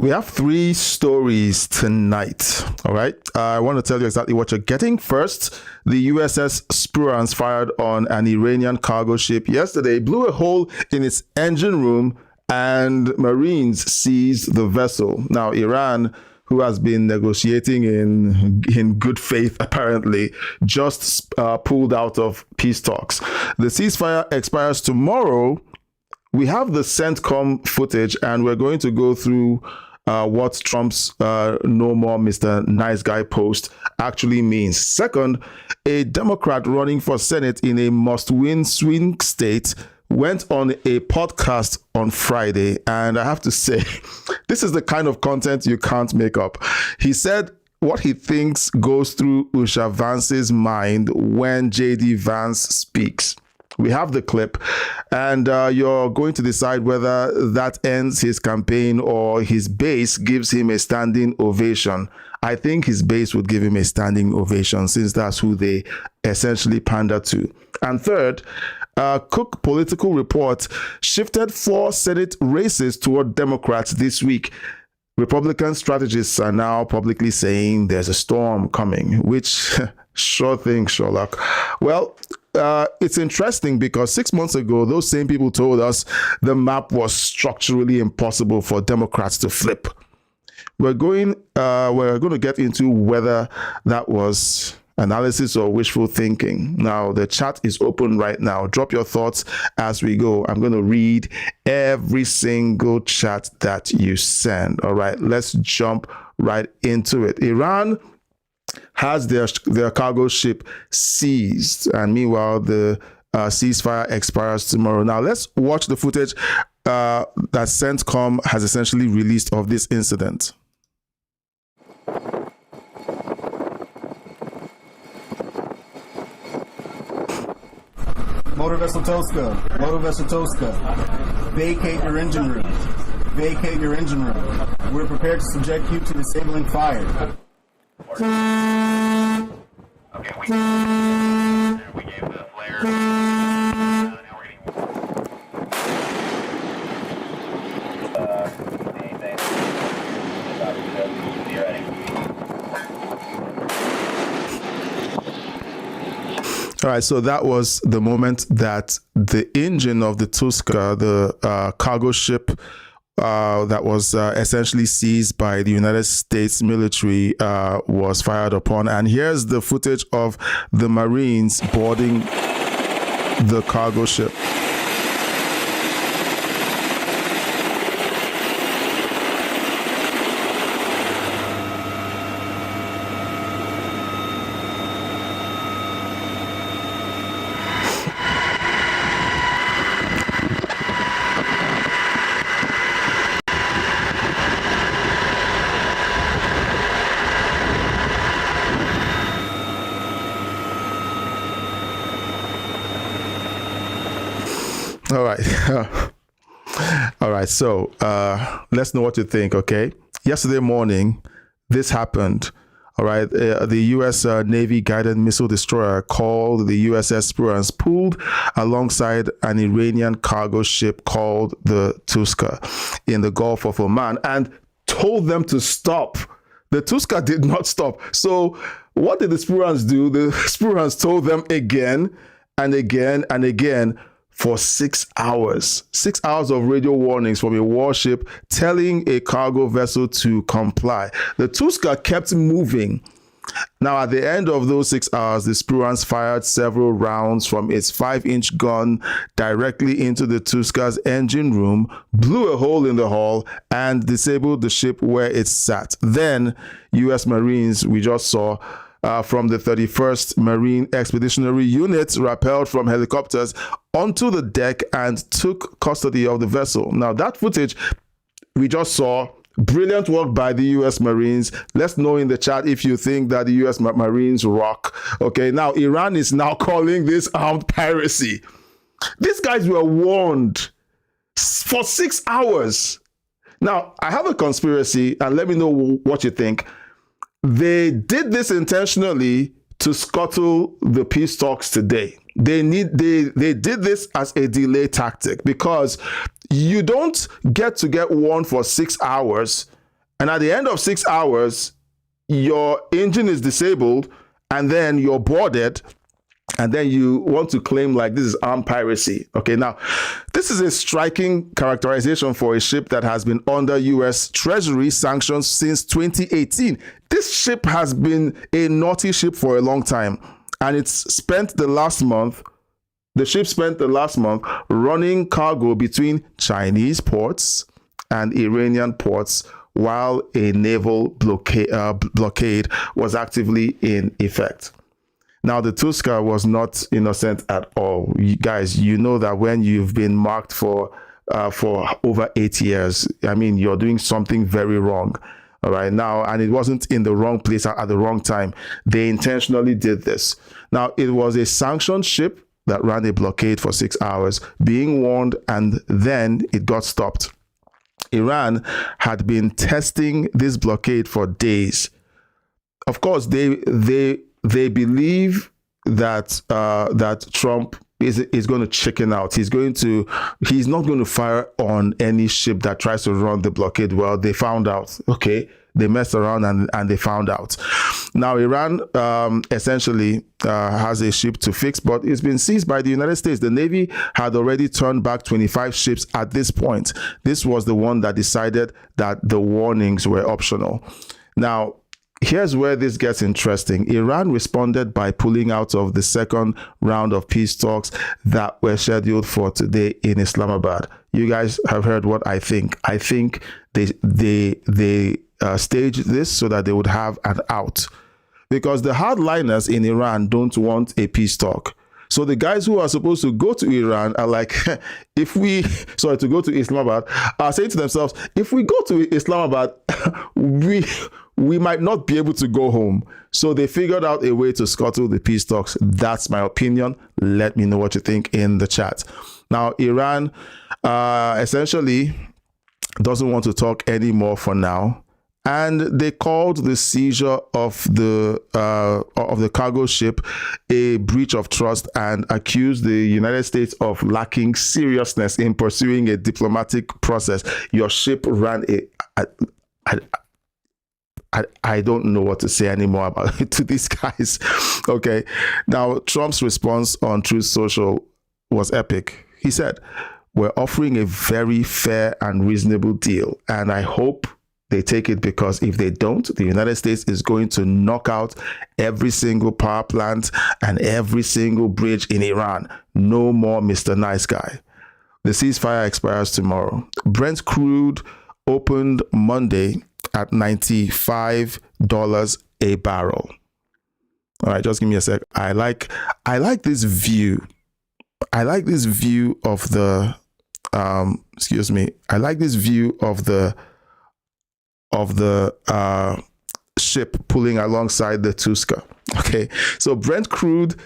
We have three stories tonight, all right? I want to tell you exactly what you're getting. First, the USS Spruance fired on an Iranian cargo ship yesterday, blew a hole in its engine room, and Marines seized the vessel. Now, Iran, who has been negotiating in good faith, apparently, just pulled out of peace talks. The ceasefire expires tomorrow. We have the CENTCOM footage, and we're going to go through what Trump's No More Mr. Nice Guy post actually means. Second, a Democrat running for Senate in a must-win swing state went on a podcast on Friday, and I have to say, this is the kind of content you can't make up. He said what he thinks goes through Usha Vance's mind when JD Vance speaks. We have the clip, and you're going to decide whether that ends his campaign or his base gives him a standing ovation. I think his base would give him a standing ovation, since that's who they essentially pander to. And third, Cook Political Report shifted 4 Senate races toward Democrats this week. Republican strategists are now publicly saying there's a storm coming, which sure thing, Sherlock. Well, it's interesting because 6 months ago, those same people told us the map was structurally impossible for Democrats to flip. We're going to get into whether that was analysis or wishful thinking. Now, the chat is open right now. Drop your thoughts as we go. I'm going to read every single chat that you send. All right, let's jump right into it. Iran has their cargo ship seized, and meanwhile the ceasefire expires tomorrow. Now let's watch the footage that CENTCOM has essentially released of this incident. Motor Vessel Tosca, vacate your engine room. Vacate your engine room. We're prepared to subject you to disabling fire. Okay, we gave the flare. Now we're getting ready. All right, so that was the moment that the engine of the Tuska, the cargo ship that was essentially seized by the United States military, was fired upon. And here's the footage of the Marines boarding the cargo ship. All right. All right. So let's know what you think. Okay. Yesterday morning, this happened. All right. The U.S. Navy guided missile destroyer called the USS Spruance pulled alongside an Iranian cargo ship called the Tuska in the Gulf of Oman and told them to stop. The Tuska did not stop. So what did the Spruance do? The Spruance told them again and again and again for 6 hours. 6 hours of radio warnings from a warship telling a cargo vessel to comply. The Tuska kept moving. Now, at the end of those 6 hours, the Spruance fired several rounds from its 5-inch gun directly into the Tuska's engine room, blew a hole in the hull, and disabled the ship where it sat. Then, U.S. Marines, we just saw, from the 31st Marine Expeditionary Unit rappelled from helicopters onto the deck and took custody of the vessel. Now, that footage we just saw, brilliant work by the U.S. Marines. Let's know in the chat if you think that the U.S. Marines rock. Okay, now Iran is now calling this armed piracy. These guys were warned for 6 hours. Now, I have a conspiracy, and let me know what you think. They did this intentionally to scuttle the peace talks today. They did this as a delay tactic, because you don't get warned for 6 hours And at the end of 6 hours, your engine is disabled, and then you're boarded, and then you want to claim like this is armed piracy. Okay, now, this is a striking characterization for a ship that has been under U.S. Treasury sanctions since 2018. This ship has been a naughty ship for a long time, and the ship spent the last month running cargo between Chinese ports and Iranian ports while a naval blockade was actively in effect. Now, the Tusker was not innocent at all. You guys, you know that when you've been marked for over 8 years, I mean, you're doing something very wrong. All right, now, and it wasn't in the wrong place at the wrong time. They intentionally did this. Now, it was a sanctioned ship that ran a blockade for 6 hours, being warned, and then it got stopped. Iran had been testing this blockade for days. Of course, they believe that that Trump is going to chicken out. He's not going to fire on any ship that tries to run the blockade. Well, they found out. Okay, they messed around and they found out. Now, Iran essentially has a ship to fix, but it's been seized by the United States. The Navy had already turned back 25 ships at this point. This was the one that decided that the warnings were optional. Now, here's where this gets interesting. Iran responded by pulling out of the second round of peace talks that were scheduled for today in Islamabad. You guys have heard what I think. I think they staged this so that they would have an out, because the hardliners in Iran don't want a peace talk. So the guys who are supposed to go to Iran are like, to go to Islamabad, are saying to themselves, if we go to Islamabad, we might not be able to go home. So they figured out a way to scuttle the peace talks. That's my opinion. Let me know what you think in the chat. Now, Iran essentially doesn't want to talk anymore for now. And they called the seizure of the cargo ship a breach of trust and accused the United States of lacking seriousness in pursuing a diplomatic process. Your ship ran I don't know what to say anymore about it to these guys. Okay. Now, Trump's response on Truth Social was epic. He said, "We're offering a very fair and reasonable deal, and I hope they take it, because if they don't, the United States is going to knock out every single power plant and every single bridge in Iran. No more Mr. Nice Guy." The ceasefire expires tomorrow. Brent crude opened Monday at $95 a barrel. All right, just give me a sec. I like this view. I like this view of the I like this view of the ship pulling alongside the Tusker. Okay, so Brent crude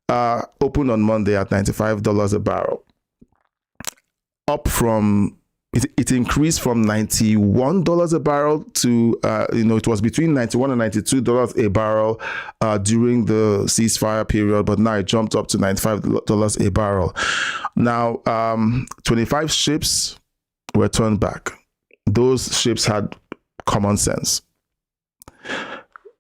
opened on Monday at $95 a barrel, up from it increased from $91 a barrel to it was between $91 and $92 a barrel during the ceasefire period, but now it jumped up to $95 a barrel. Now 25 ships were turned back. Those ships had common sense.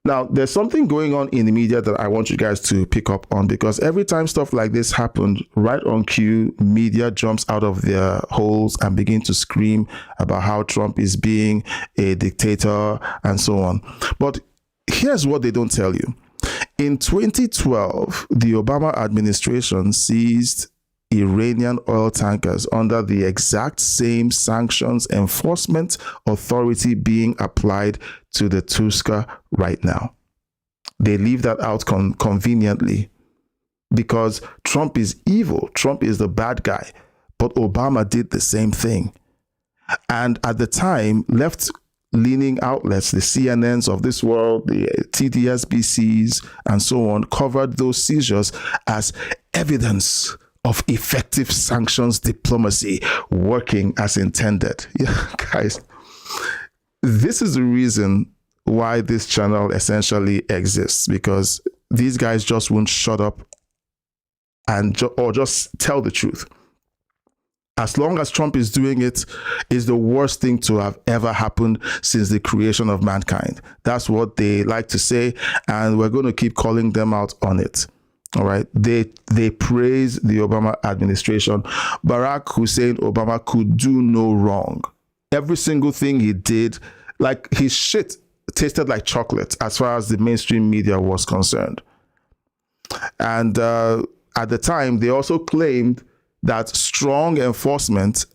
Now, there's something going on in the media that I want you guys to pick up on, because every time stuff like this happened, right on cue, media jumps out of their holes and begin to scream about how Trump is being a dictator and so on. But here's what they don't tell you. In 2012, the Obama administration seized Iranian oil tankers under the exact same sanctions enforcement authority being applied to the Tusker right now. They leave that out conveniently because Trump is evil. Trump is the bad guy. But Obama did the same thing. And at the time, left-leaning outlets, the CNNs of this world, the TDSBCs, and so on, covered those seizures as evidence of effective sanctions diplomacy working as intended. Yeah, guys, this is the reason why this channel essentially exists, because these guys just won't shut up and or just tell the truth. As long as Trump is doing it, is the worst thing to have ever happened since the creation of mankind. That's what they like to say, and we're going to keep calling them out on it. All right. They praise the Obama administration. Barack Hussein Obama could do no wrong. Every single thing he did, like his shit tasted like chocolate as far as the mainstream media was concerned. And at the time, they also claimed that strong enforcement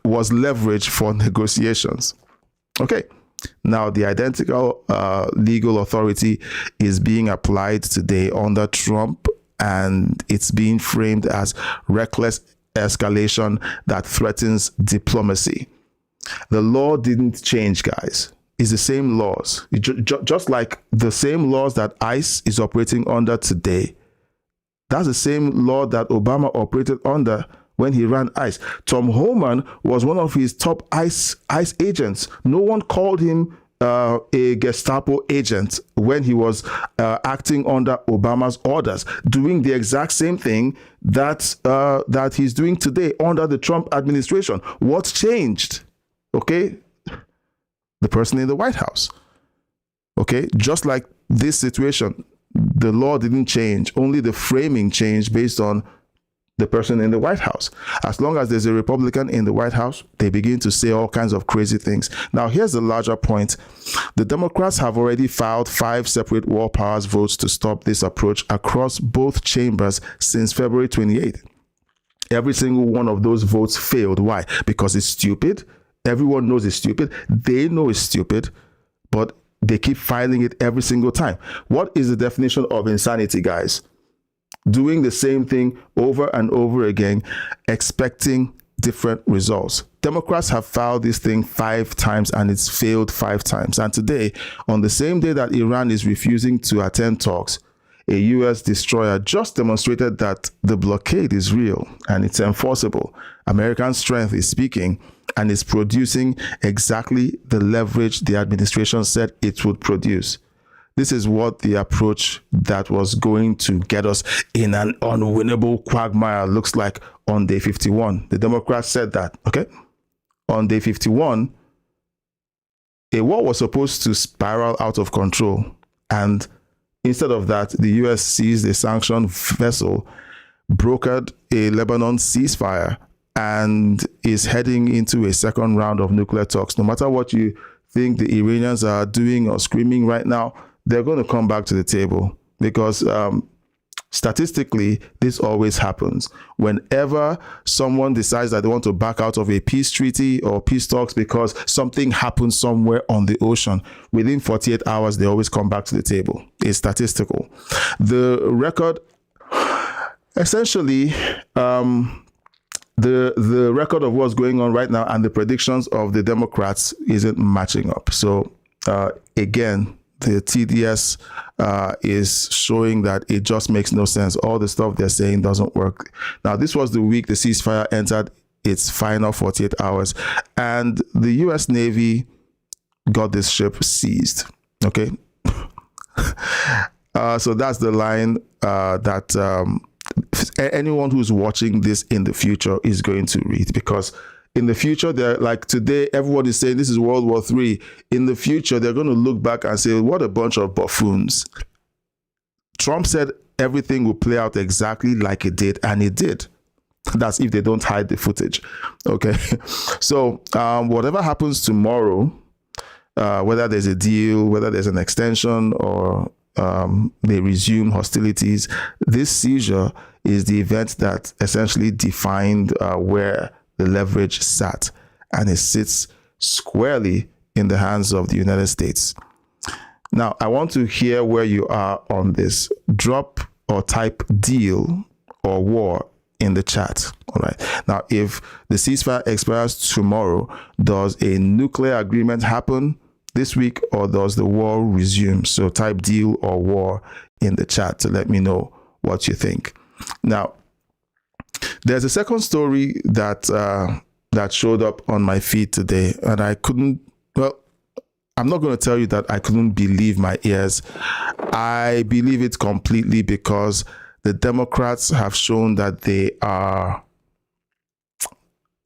was leverage for negotiations. Okay. Now, the identical legal authority is being applied today under Trump, and it's being framed as reckless escalation that threatens diplomacy. The law didn't change, guys. It's the same laws. Just like the same laws that ICE is operating under today. That's the same law that Obama operated under when he ran ICE. Tom Homan was one of his top ICE agents. No one called him a Gestapo agent when he was acting under Obama's orders, doing the exact same thing that he's doing today under the Trump administration. What's changed? Okay, the person in the White House. Okay, just like this situation, the law didn't change, only the framing changed based on the person in the White House. As long as there's a Republican in the White House, they begin to say all kinds of crazy things. Now, here's the larger point. The Democrats have already filed 5 separate war powers votes to stop this approach across both chambers since February 28th. Every single one of those votes failed. Why? Because it's stupid. Everyone knows it's stupid. They know it's stupid, but they keep filing it every single time. What is the definition of insanity, guys? Doing the same thing over and over again, expecting different results. Democrats have filed this thing 5 times and it's failed 5 times. And today, on the same day that Iran is refusing to attend talks, a U.S. destroyer just demonstrated that the blockade is real and it's enforceable. American strength is speaking and is producing exactly the leverage the administration said it would produce. This is what the approach that was going to get us in an unwinnable quagmire looks like on day 51. The Democrats said that, okay? On day 51, a war was supposed to spiral out of control. And instead of that, the U.S. seized a sanctioned vessel, brokered a Lebanon ceasefire, and is heading into a second round of nuclear talks. No matter what you think the Iranians are doing or screaming right now, they're going to come back to the table because statistically, this always happens. Whenever someone decides that they want to back out of a peace treaty or peace talks because something happens somewhere on the ocean, within 48 hours, they always come back to the table. It's statistical. The record, essentially, the record of what's going on right now and the predictions of the Democrats isn't matching up. So again, the TDS is showing that it just makes no sense. All the stuff they're saying doesn't work. Now, this was the week the ceasefire entered its final 48 hours, and the U.S. Navy got this ship seized. Okay. So that's the line that anyone who's watching this in the future is going to read, because in the future, they're like today, everyone is saying this is World War III. In the future, they're going to look back and say, what a bunch of buffoons. Trump said everything will play out exactly like it did, and it did. That's if they don't hide the footage. Okay. So whatever happens tomorrow, whether there's a deal, whether there's an extension, or they resume hostilities, this seizure is the event that essentially defined where the leverage sat, and it sits squarely in the hands of the United States. Now, I want to hear where you are on this. Drop or type deal or war in the chat. All right. Now, if the ceasefire expires tomorrow, does a nuclear agreement happen this week, or does the war resume? So type deal or war in the chat to let me know what you think. Now, there's a second story that showed up on my feed today, and I couldn't, well, I'm not going to tell you that I couldn't believe my ears. I believe it completely because the Democrats have shown that they are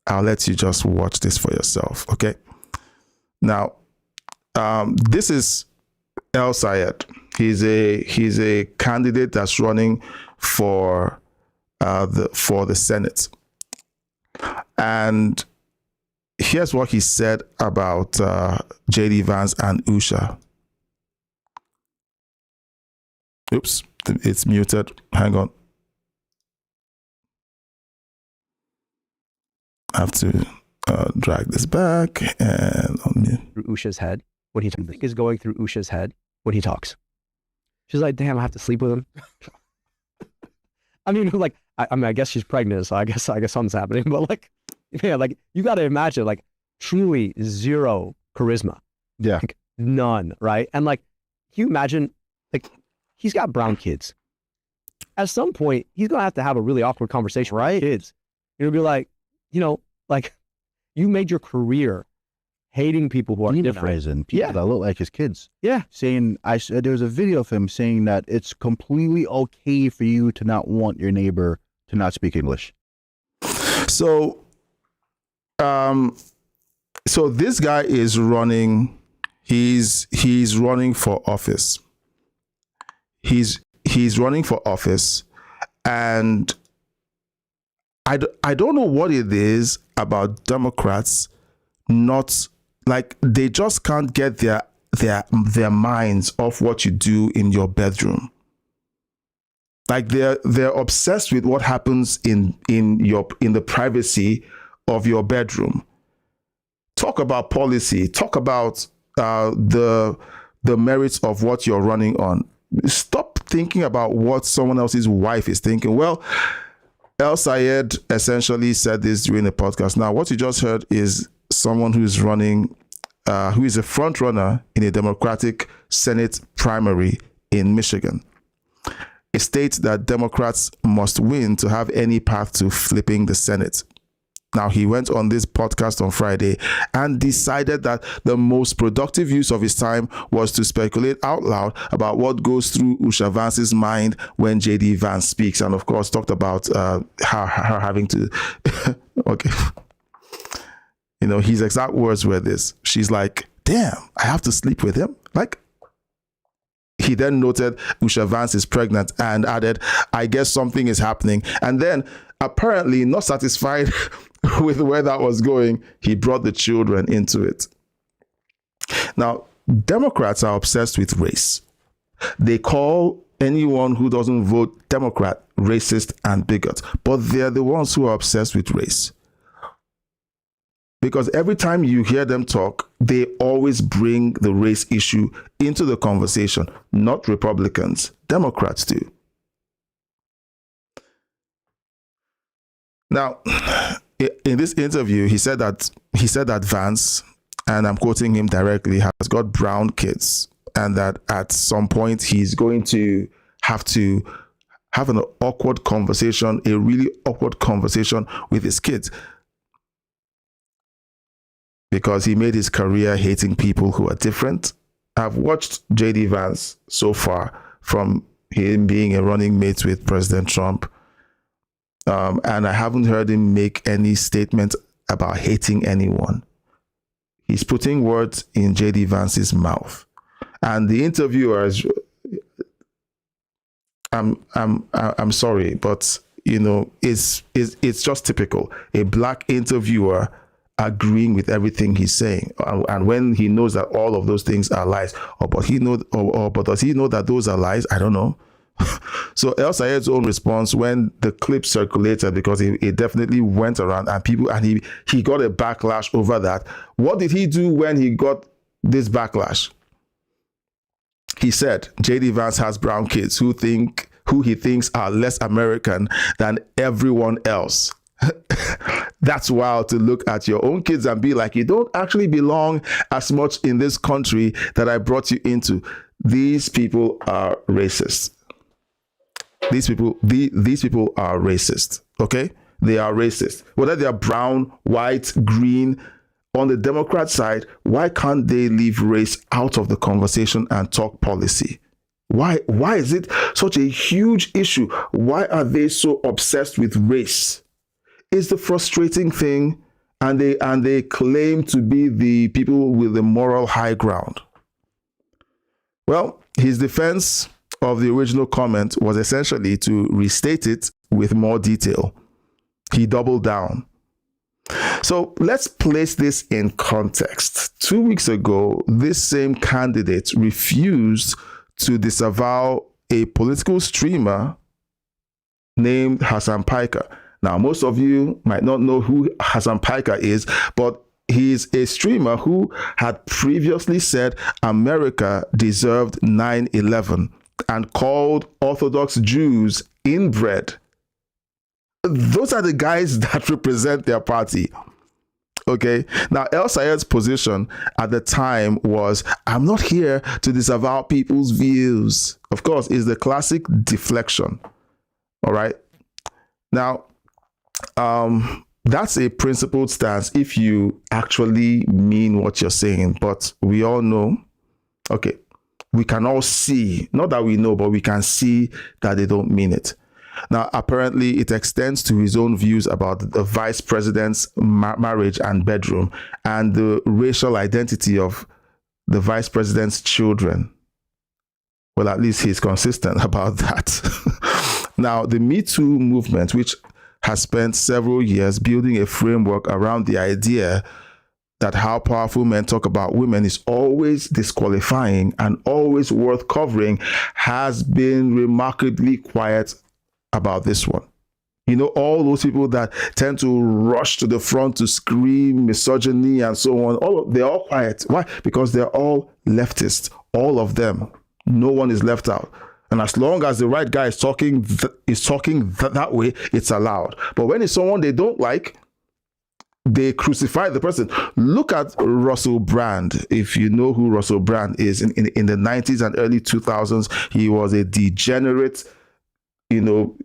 I'll let you just watch this for yourself, okay? Now, this is El Sayed. He's a candidate that's running for the Senate. And here's what he said about JD Vance and Usha. Oops, it's muted. Hang on. I have to drag this back and unmute. Through Usha's head when he think is going through Usha's head when he talks. She's like, damn, I have to sleep with him. I mean, like, I mean, I guess she's pregnant, so I guess something's happening. But like, yeah, like you got to imagine, like, truly zero charisma. Yeah, like, none, right? And like, can you imagine, like, he's got brown kids. At some point, he's gonna have to have a really awkward conversation with his kids. You'll be like, you know, like, you made your career hating people who are different. People that look like his kids. Yeah. Saying, there was a video of him saying that it's completely okay for you to not want your neighbor to not speak English. So, so this guy is running. He's running for office. He's running for office, and I don't know what it is about Democrats, not like they just can't get their minds off what you do in your bedroom. Like they're obsessed with what happens in the privacy of your bedroom. Talk about policy. Talk about the merits of what you're running on. Stop thinking about what someone else's wife is thinking. Well, El Sayed essentially said this during the podcast. Now, what you just heard is someone who's running, who is a front runner in a Democratic Senate primary in Michigan. It states that Democrats must win to have any path to flipping the Senate. Now, he went on this podcast on Friday and decided that the most productive use of his time was to speculate out loud about what goes through Usha Vance's mind when JD Vance speaks. And of course, talked about her having to, okay. You know, his exact words were this. She's like, damn, I have to sleep with him? Like, he then noted Usha Vance is pregnant and added, I guess something is happening. And then, apparently not satisfied with where that was going, he brought the children into it. Now, Democrats are obsessed with race. They call anyone who doesn't vote Democrat racist and bigot, but they're the ones who are obsessed with race. Because every time you hear them talk, they always bring the race issue into the conversation. Not Republicans, Democrats do. Now, in this interview, he said that Vance, and I'm quoting him directly, has got brown kids, and that at some point he's going to have an awkward conversation, a really awkward conversation with his kids, because he made his career hating people who are different. I've watched JD Vance so far, from him being a running mate with President Trump. And I haven't heard him make any statement about hating anyone. He's putting words in JD Vance's mouth. And the interviewers, I'm sorry, but you know, it's just typical. A black interviewer agreeing with everything he's saying, and when he knows that all of those things are lies, but does he know that those are lies? I don't know. So El Sayed's own response when the clip circulated, because it definitely went around and he got a backlash over that. What did he do when he got this backlash? He said JD Vance has brown kids who he thinks are less American than everyone else. That's wild to look at your own kids and be like, you don't actually belong as much in this country that I brought you into. These people are racist. These people are racist. Okay, they are racist. Whether they are brown, white, green. On the Democrat side, why can't they leave race out of the conversation and talk policy? Why is it such a huge issue? Why are they so obsessed with race? Is the frustrating thing and they claim to be the people with the moral high ground. Well, his defense of the original comment was essentially to restate it with more detail. He doubled down. So let's place this in context. 2 weeks ago, this same candidate refused to disavow a political streamer named Hassan Piker. Now, most of you might not know who Hassan Piker is, but he's a streamer who had previously said America deserved 9/11 and called Orthodox Jews inbred. Those are the guys that represent their party. Okay. Now, El Sayed's position at the time was, I'm not here to disavow people's views. Of course, is the classic deflection. All right. Now, that's a principled stance if you actually mean what you're saying. But we all know, okay, we can all see, not that we know, but we can see that they don't mean it. Now, apparently, it extends to his own views about the vice president's marriage and bedroom and the racial identity of the vice president's children. Well, at least he's consistent about that. Now, the Me Too movement, which has spent several years building a framework around the idea that how powerful men talk about women is always disqualifying and always worth covering, has been remarkably quiet about this one. You know, all those people that tend to rush to the front to scream misogyny and so on, they're all quiet. Why? Because they're all leftists, all of them. No one is left out. And as long as the right guy is talking that way, it's allowed. But when it's someone they don't like, they crucify the person. Look at Russell Brand. If you know who Russell Brand is, in the 90s and early 2000s, he was a degenerate. You know,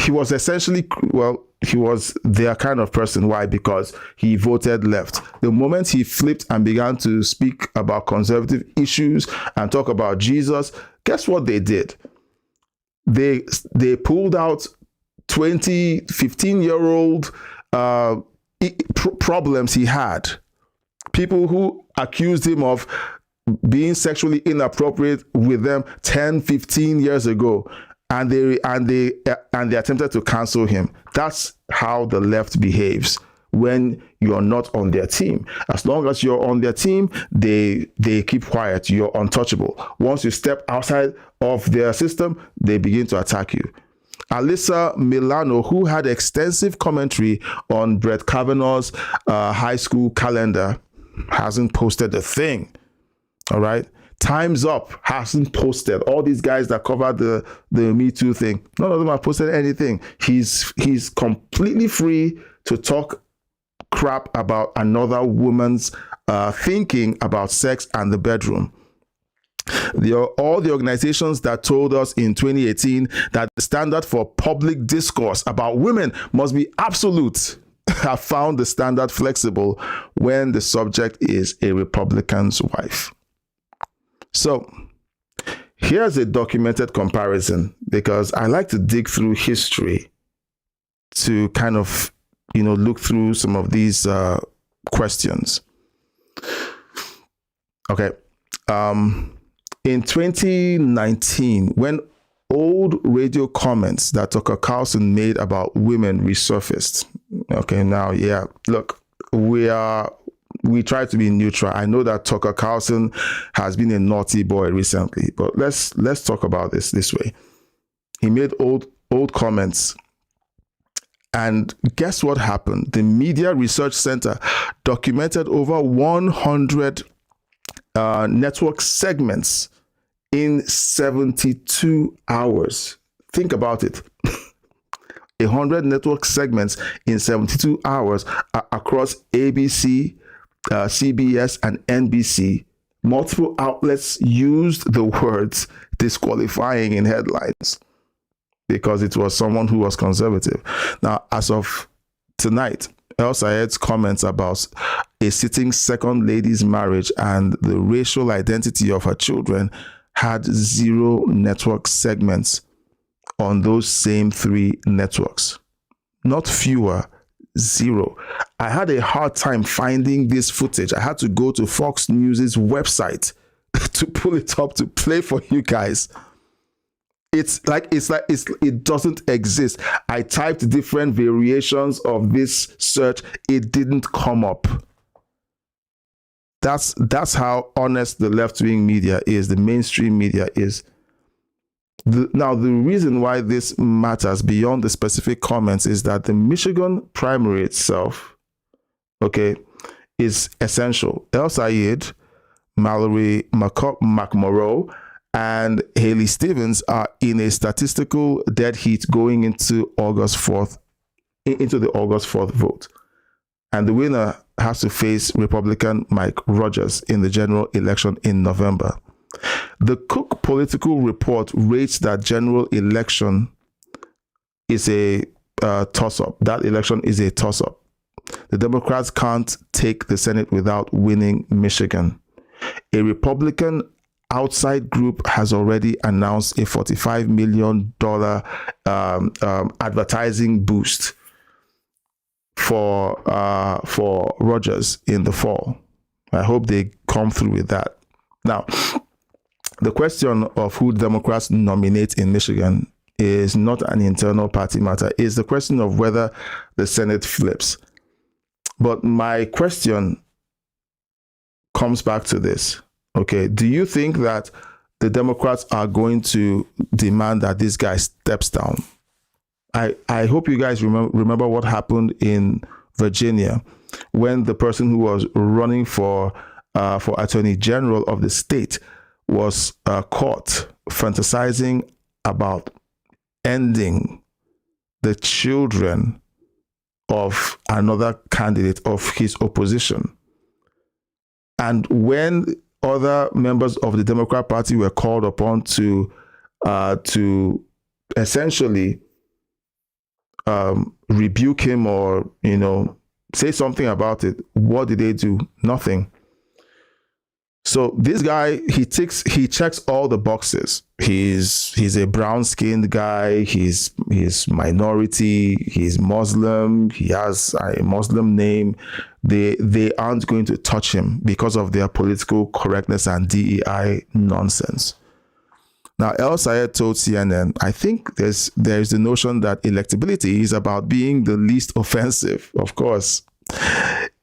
he was essentially, well, he was their kind of person. Why? Because he voted left. The moment he flipped and began to speak about conservative issues and talk about Jesus, guess what they did? They pulled out 15-year-old problems he had. People who accused him of being sexually inappropriate with them 10, 15 years ago. And they attempted to cancel him. That's how the left behaves when you're not on their team. As long as you're on their team, they keep quiet. You're untouchable. Once you step outside of their system, they begin to attack you. Alyssa Milano, who had extensive commentary on Brett Kavanaugh's high school calendar, hasn't posted a thing. All right. Time's Up hasn't posted. All these guys that cover the Me Too thing, none of them have posted anything. He's completely free to talk crap about another woman's thinking about sex and the bedroom. All the organizations that told us in 2018 that the standard for public discourse about women must be absolute have found the standard flexible when the subject is a Republican's wife. So here's a documented comparison, because I like to dig through history to kind of, look through some of these questions. Okay. In 2019, when old radio comments that Tucker Carlson made about women resurfaced. Okay, now, yeah, look, we try to be neutral. I know that Tucker Carlson has been a naughty boy recently, but let's talk about this way. He made old comments, and guess what happened? The Media Research Center documented over 100 network segments in 72 hours. Think about it. 100 network segments in 72 hours across ABC, CBS, and NBC. Multiple outlets used the words disqualifying in headlines because it was someone who was conservative. Now, as of tonight, El Sayed's comments about a sitting second lady's marriage and the racial identity of her children had 0 network segments on those same 3 networks. Not fewer, 0. I had a hard time finding this footage. I had to go to Fox News's website to pull it up to play for you guys. It doesn't exist. I typed different variations of this search. It didn't come up. That's how honest the left-wing media is, the mainstream media is. Now, the reason why this matters beyond the specific comments is that the Michigan primary itself, okay, is essential. El Sayed, Mallory McMorrow, and Haley Stevens are in a statistical dead heat going into the August 4th vote. And the winner has to face Republican Mike Rogers in the general election in November. The Cook Political Report rates that general election is a toss-up. That election is a toss-up. The Democrats can't take the Senate without winning Michigan. A Republican outside group has already announced a $45 million advertising boost for Rogers in the fall. I hope they come through with that. Now, the question of who Democrats nominate in Michigan is not an internal party matter. It's the question of whether the Senate flips. But my question comes back to this. Okay, do you think that the Democrats are going to demand that this guy steps down? I hope you guys remember what happened in Virginia when the person who was running for Attorney General of the state was caught fantasizing about ending the children of another candidate of his opposition. And when other members of the Democrat Party were called upon to essentially rebuke him or, say something about it, what did they do? Nothing. So this guy, he checks all the boxes. He's a brown-skinned guy. He's minority. He's Muslim. He has a Muslim name. They aren't going to touch him because of their political correctness and DEI nonsense. Now, El Sayed told CNN, I think there's the notion that electability is about being the least offensive. Of course.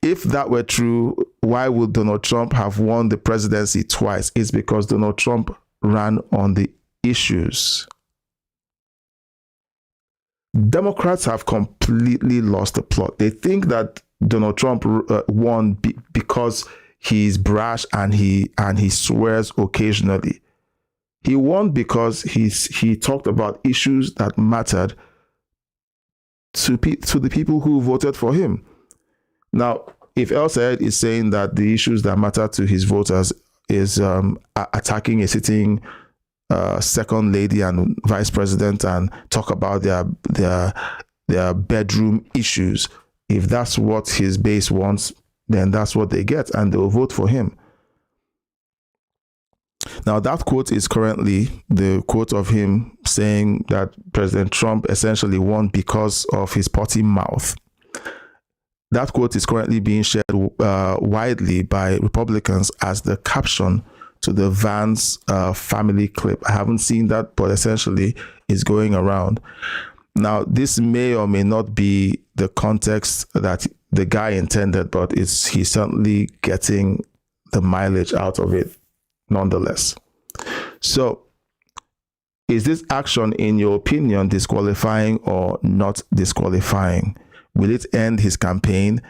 If that were true, why would Donald Trump have won the presidency twice? It's because Donald Trump ran on the issues. Democrats have completely lost the plot. They think that Donald Trump won because he's brash and he swears occasionally. He won because he talked about issues that mattered to the people who voted for him. Now, if El Sayed is saying that the issues that matter to his voters is attacking a sitting second lady and vice president and talk about their bedroom issues, if that's what his base wants, then that's what they get and they'll vote for him. Now, that quote is currently the quote of him saying that President Trump essentially won because of his potty mouth. That quote is currently being shared widely by Republicans as the caption to the Vance family clip. I haven't seen that, but essentially it's going around. Now, this may or may not be the context that the guy intended, but he's certainly getting the mileage out of it nonetheless. So, is this action, in your opinion, disqualifying or not disqualifying? Will it end his campaign,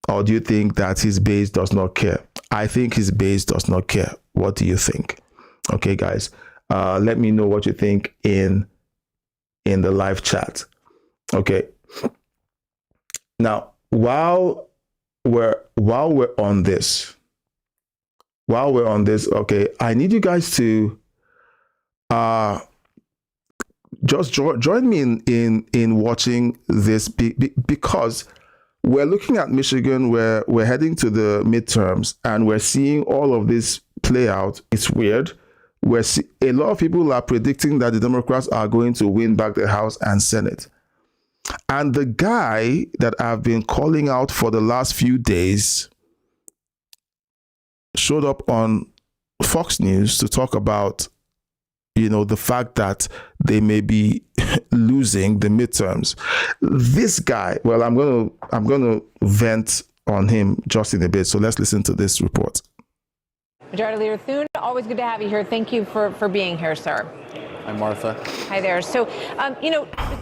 or do you think that his base does not care? I think his base does not care. What do you think? Okay, guys, let me know what you think in the live chat. Okay. Now, while we're on this, okay, I need you guys to just join me in watching this because we're looking at Michigan, where we're heading to the midterms and we're seeing all of this play out. It's weird. A lot of people are predicting that the Democrats are going to win back the House and Senate. And the guy that I've been calling out for the last few days showed up on Fox News to talk about, the fact that they may be losing the midterms. This guy, well, I'm gonna vent on him just in a bit. So let's listen to this report. Majority Leader Thune, always good to have you here. Thank you for being here, sir. Hi, Martha. Hi there. So,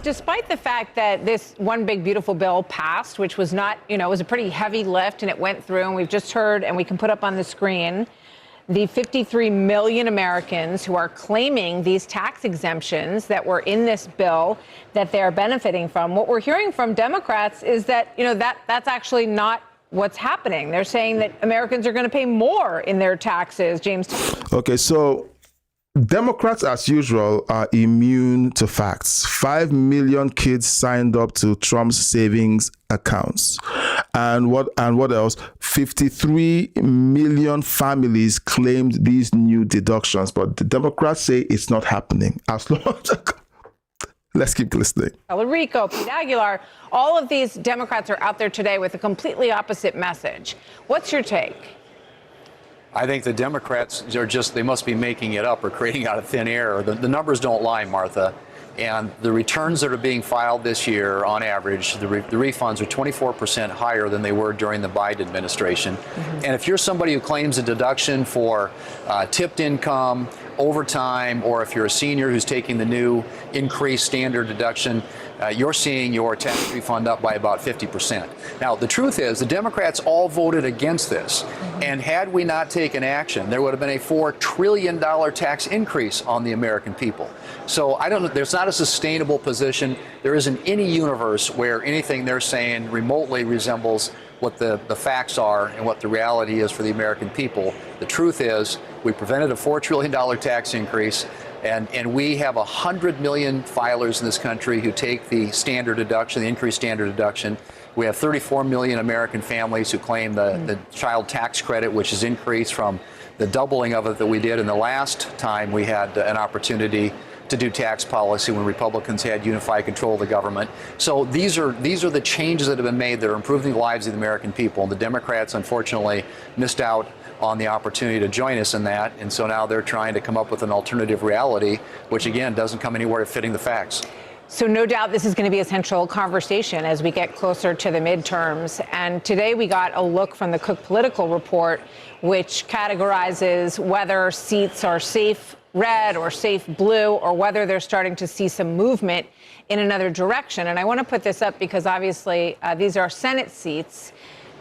despite the fact that this one big beautiful bill passed, which was not, it was a pretty heavy lift and it went through, and we've just heard, and we can put up on the screen, the 53 million Americans who are claiming these tax exemptions that were in this bill that they're benefiting from. What we're hearing from Democrats is that, that's actually not what's happening. They're saying that Americans are going to pay more in their taxes, James. Okay, so Democrats, as usual, are immune to facts. 5 million kids signed up to Trump's savings accounts. And what else? 53 million families claimed these new deductions. But the Democrats say it's not happening. As long as let's keep listening. Rico, Pete Aguilar, all of these Democrats are out there today with a completely opposite message. What's your take? I think the Democrats are they must be making it up or creating out of thin air. The numbers don't lie, Martha. And the returns that are being filed this year, on average, the refunds are 24% higher than they were during the Biden administration. Mm-hmm. And if you're somebody who claims a deduction for tipped income, overtime, or if you're a senior who's taking the new increased standard deduction, you're seeing your tax refund up by about 50%. Now, the truth is the Democrats all voted against this. Mm-hmm. And had we not taken action, there would have been a $4 trillion tax increase on the American people. So I don't know, there's not a sustainable position. There isn't any universe where anything they're saying remotely resembles what the facts are and what the reality is for the American people. The truth is we prevented a $4 trillion tax increase. And we have 100 million filers in this country who take the standard deduction, the increased standard deduction. We have 34 million American families who claim the child tax credit, which has increased from the doubling of it that we did in the last time we had an opportunity to do tax policy when Republicans had unified control of the government. So these are the changes that have been made that are improving the lives of the American people. And the Democrats, unfortunately, missed out on the opportunity to join us in that. And so now they're trying to come up with an alternative reality, which, again, doesn't come anywhere fitting the facts. So no doubt this is going to be a central conversation as we get closer to the midterms. And today we got a look from the Cook Political Report, which categorizes whether seats are safe red or safe blue, or whether they're starting to see some movement in another direction. And I want to put this up because obviously these are Senate seats.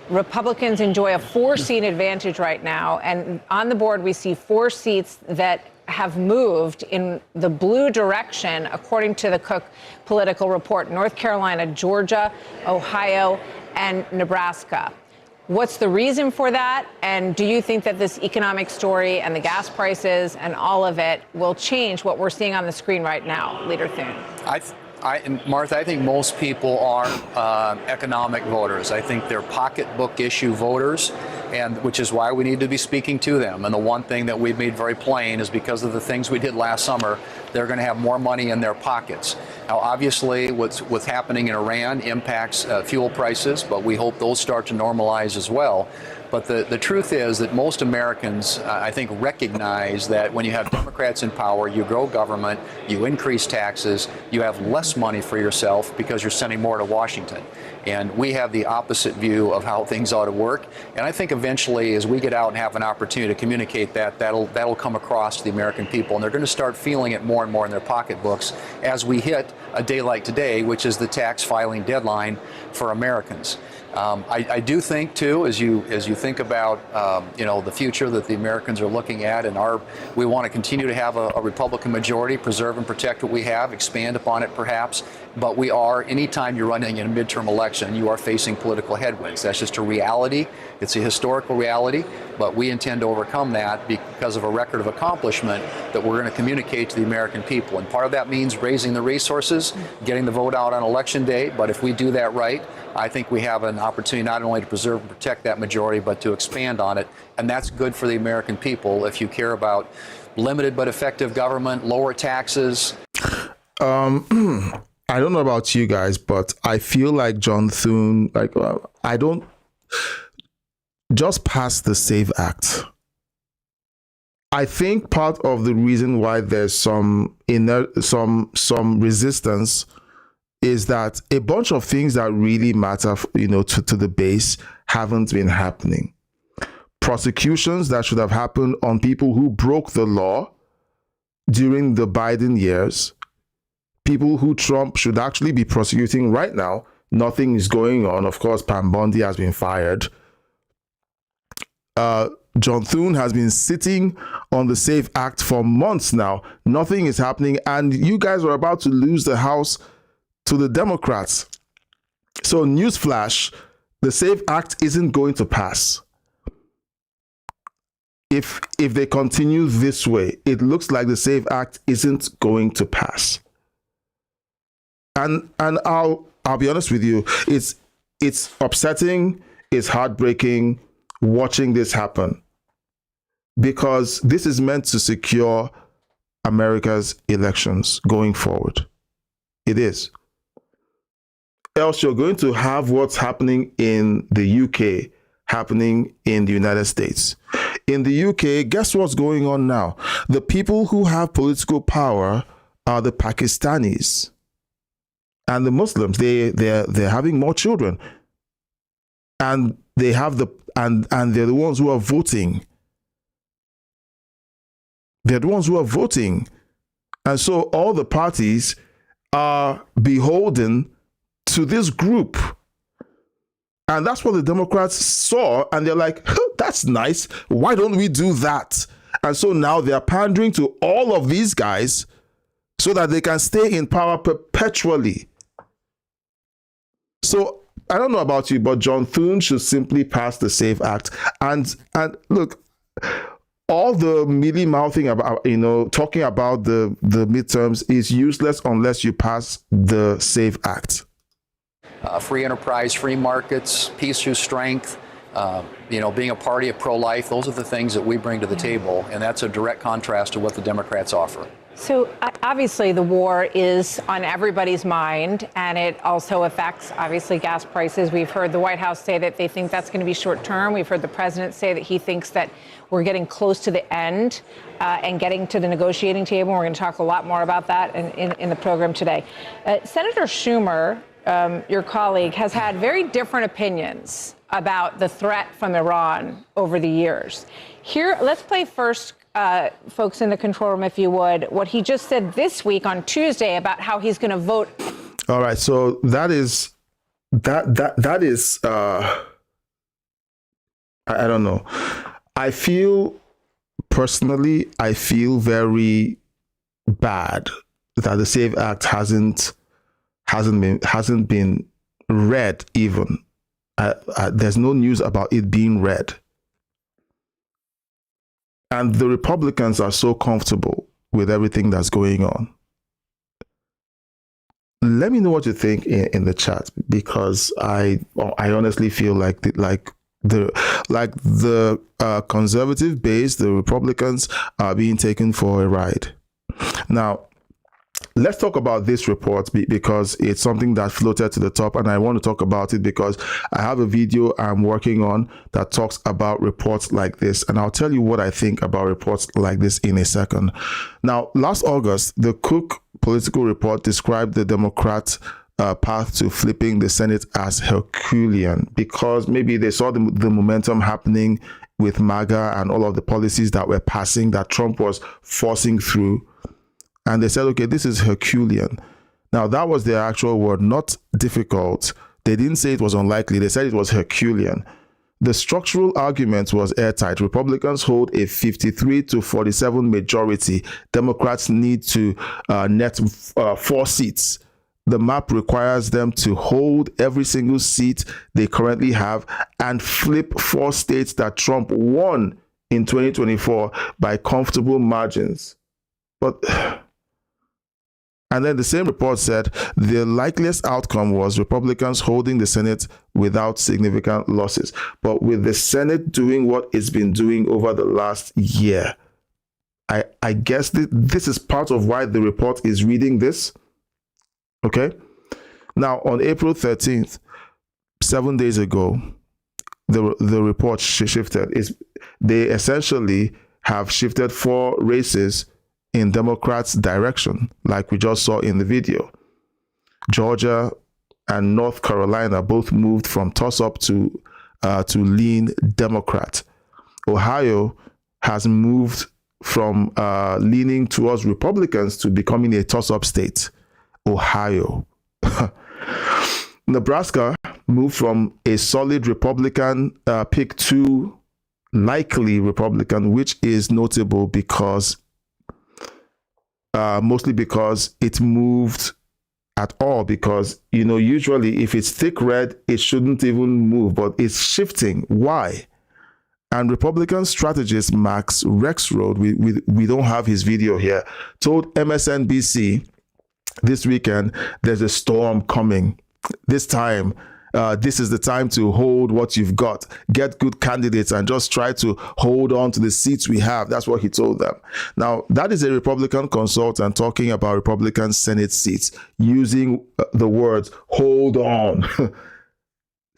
Republicans enjoy a 4-seat advantage right now. And on the board, we see 4 seats that have moved in the blue direction, according to the Cook Political Report: North Carolina, Georgia, Ohio, and Nebraska. What's the reason for that? And do you think that this economic story and the gas prices and all of it will change what we're seeing on the screen right now, Leader Thune? Martha, I think most people are economic voters. I think they're pocketbook issue voters, and which is why we need to be speaking to them. And the one thing that we've made very plain is because of the things we did last summer, they're going to have more money in their pockets. Now, obviously, what's happening in Iran impacts fuel prices, but we hope those start to normalize as well. But the truth is that most Americans, I think, recognize that when you have Democrats in power, you grow government, you increase taxes, you have less money for yourself because you're sending more to Washington. And we have the opposite view of how things ought to work. And I think eventually, as we get out and have an opportunity to communicate that'll come across to the American people. And they're going to start feeling it more and more in their pocketbooks as we hit a day like today, which is the tax filing deadline for Americans. I do think, too, as you think about the future that the Americans are looking at, and we want to continue to have a Republican majority, preserve and protect what we have, expand upon it perhaps. But anytime you're running in a midterm election, you are facing political headwinds. That's just a reality. It's a historical reality, but we intend to overcome that because of a record of accomplishment that we're going to communicate to the American people. And part of that means raising the resources, getting the vote out on Election Day. But if we do that right, I think we have an opportunity not only to preserve and protect that majority, but to expand on it. And that's good for the American people if you care about limited but effective government, lower taxes. I don't know about you guys, but I feel like John Thune, I don't just pass the SAVE Act. I think part of the reason why there's some resistance is that a bunch of things that really matter, to the base haven't been happening. Prosecutions that should have happened on people who broke the law during the Biden years, people who Trump should actually be prosecuting right now, nothing is going on. Of course, Pam Bondi has been fired. John Thune has been sitting on the SAVE Act for months now. Nothing is happening, and you guys are about to lose the House to the Democrats. So, newsflash, the SAVE Act isn't going to pass. If they continue this way, it looks like the SAVE Act isn't going to pass. And I'll be honest with you, it's upsetting, it's heartbreaking watching this happen, because this is meant to secure America's elections going forward. It is. Else you're going to have what's happening in the UK happening in the United States. In the UK, guess what's going on now? The people who have political power are the Pakistanis and the Muslims. They're having more children, and they have and they're the ones who are voting. They're the ones who are voting, and so all the parties are beholden to this group. And that's what the Democrats saw, and they're like, that's nice. Why don't we do that? And so now they're pandering to all of these guys so that they can stay in power perpetually. So I don't know about you, but John Thune should simply pass the SAVE Act. And look, all the mealy-mouthing about, talking about the midterms is useless unless you pass the SAVE Act. Free enterprise, free markets, peace through strength, being a party of pro-life, those are the things that we bring to the table, and that's a direct contrast to what the Democrats offer. So obviously the war is on everybody's mind, and it also affects, obviously, gas prices. We've heard the White House say that they think that's going to be short term. We've heard the president say that he thinks that we're getting close to the end and getting to the negotiating table. We're going to talk a lot more about that in the program today. Senator Schumer, your colleague, has had very different opinions about the threat from Iran over the years. Here, let's play first, folks in the control room, if you would, what he just said this week on Tuesday about how he's going to vote. All right, so that is I don't know. I feel very bad that the SAVE Act hasn't been read even. There's no news about it being read. And the Republicans are so comfortable with everything that's going on. Let me know what you think in the chat, because I honestly feel like the conservative base, the Republicans, are being taken for a ride. Now, let's talk about this report because it's something that floated to the top, and I want to talk about it because I have a video I'm working on that talks about reports like this, and I'll tell you what I think about reports like this in a second. Now, last August, the Cook Political Report described the Democrat path to flipping the Senate as Herculean, because maybe they saw the momentum happening with MAGA and all of the policies that were passing that Trump was forcing through. And they said, okay, this is Herculean. Now, that was their actual word, not difficult. They didn't say it was unlikely. They said it was Herculean. The structural argument was airtight. Republicans hold a 53-47 majority. Democrats need to net 4 seats. The map requires them to hold every single seat they currently have and flip 4 states that Trump won in 2024 by comfortable margins. And then the same report said the likeliest outcome was Republicans holding the Senate without significant losses. But with the Senate doing what it's been doing over the last year, I guess this is part of why the report is reading this. Okay. Now, on April 13th, 7 days ago, the report shifted. They essentially have shifted 4 races in Democrats' direction, like we just saw in the video. Georgia and North Carolina both moved from toss-up to lean Democrat. Ohio has moved from leaning towards Republicans to becoming a toss-up state. Ohio. Nebraska moved from a solid Republican pick to likely Republican, which is notable because mostly because it moved at all, because usually if it's thick red it shouldn't even move, but it's shifting. Why? And Republican strategist Max Rexroad, we don't have his video here, told MSNBC this weekend there's a storm coming. This time, this is the time to hold what you've got, get good candidates, and just try to hold on to the seats we have. That's what he told them. Now, that is a Republican consultant talking about Republican Senate seats, using the words hold on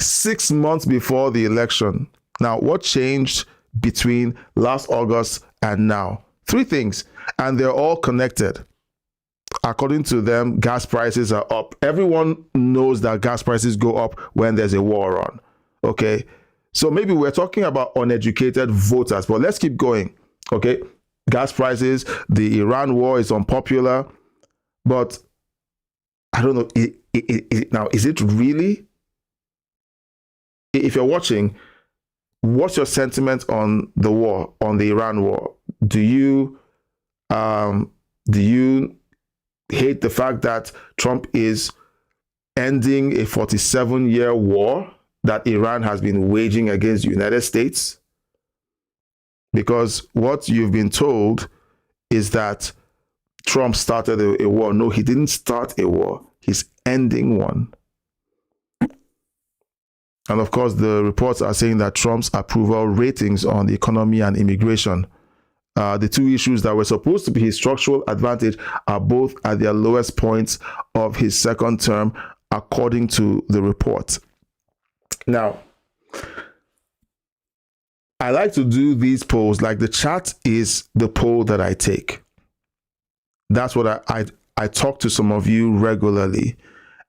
6 months before the election. Now, what changed between last August and now? 3 things, and they're all connected. According to them, gas prices are up. Everyone knows that gas prices go up when there's a war on. Okay, so maybe we're talking about uneducated voters, but let's keep going. Okay, gas prices, the Iran war is unpopular, but I don't know. Now, is it really? If you're watching, what's your sentiment on the war, on the Iran war? Do you hate the fact that Trump is ending a 47-year war that Iran has been waging against the United States? Because what you've been told is that Trump started a war. No, he didn't start a war. He's ending one. And of course, the reports are saying that Trump's approval ratings on the economy and immigration, the 2 issues that were supposed to be his structural advantage, are both at their lowest points of his second term, according to the report. Now, I like to do these polls, like the chat is the poll that I take. That's what I talk to some of you regularly,